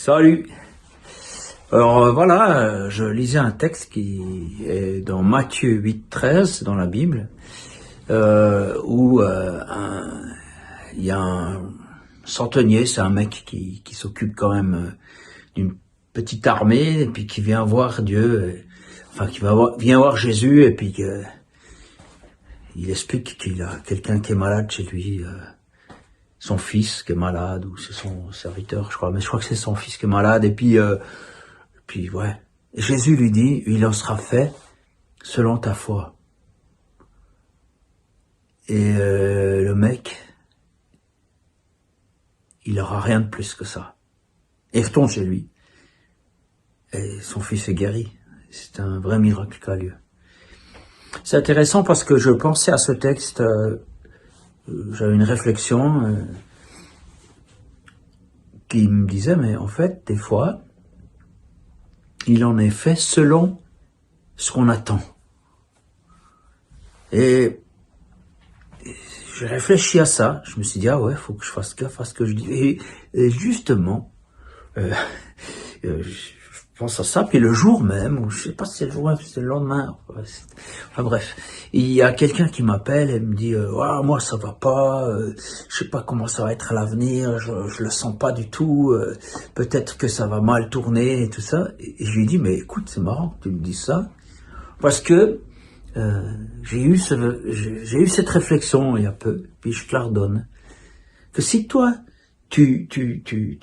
Salut. Alors voilà, je lisais un texte qui est dans Matthieu 8,13 dans la Bible, où il y a un centenier, c'est un mec qui s'occupe quand même d'une petite armée, et puis qui vient voir Dieu, enfin vient voir Jésus, et puis il explique qu'il a quelqu'un qui est malade chez lui, son fils qui est malade, ou c'est son serviteur, je crois, mais je crois que c'est son fils qui est malade, et puis ouais. Jésus lui dit, il en sera fait selon ta foi. Et le mec, il aura rien de plus que ça. Et il retourne chez lui. Et son fils est guéri. C'est un vrai miracle qui a lieu. C'est intéressant parce que je pensais à ce texte, j'avais une réflexion qui me disait, mais en fait, des fois, il en est fait selon ce qu'on attend. Et j'ai réfléchi à ça, je me suis dit, ah ouais, faut que je fasse gaffe à ce que je dis. Et justement, je pense à ça, puis le jour même, ou je sais pas si c'est le jour même, si c'est le lendemain, enfin bref, il y a quelqu'un qui m'appelle et me dit, ah, moi ça va pas, je sais pas comment ça va être à l'avenir, je le sens pas du tout, peut-être que ça va mal tourner et tout ça. Et je lui dis, mais écoute, c'est marrant que tu me dises ça, parce que j'ai eu cette réflexion il y a peu, puis je te la redonne, que si toi, tu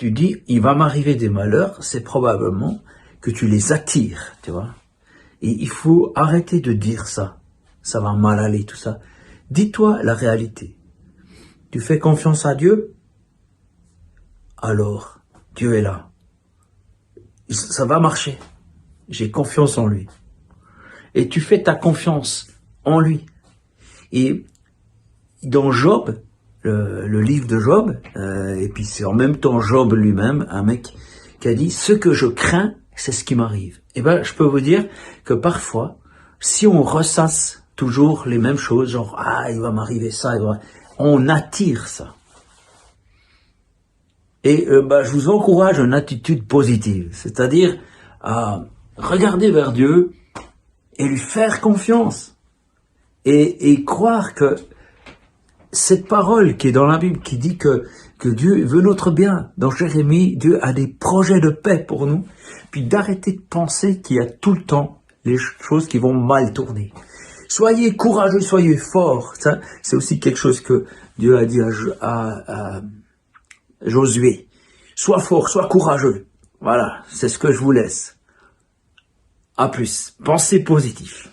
dis, il va m'arriver des malheurs, c'est probablement que tu les attires, tu vois. Et il faut arrêter de dire ça va mal aller, tout ça. Dis-toi la réalité. Tu fais confiance à Dieu, alors Dieu est là. Ça va marcher. J'ai confiance en lui. Et tu fais ta confiance en lui. Et dans Job, le livre de Job, et puis c'est en même temps Job lui-même, un mec qui a dit « Ce que je crains, c'est ce qui m'arrive ». Et ben, je peux vous dire que parfois, si on ressasse toujours les mêmes choses, genre « Ah, il va m'arriver ça », on attire ça. Et je vous encourage une attitude positive, c'est-à-dire à regarder vers Dieu et lui faire confiance. Et croire que cette parole qui est dans la Bible, qui dit que Dieu veut notre bien, dans Jérémie, Dieu a des projets de paix pour nous, puis d'arrêter de penser qu'il y a tout le temps les choses qui vont mal tourner. Soyez courageux, soyez forts. Ça, c'est aussi quelque chose que Dieu a dit à Josué. Sois fort, sois courageux. Voilà, c'est ce que je vous laisse. À plus. Pensez positif.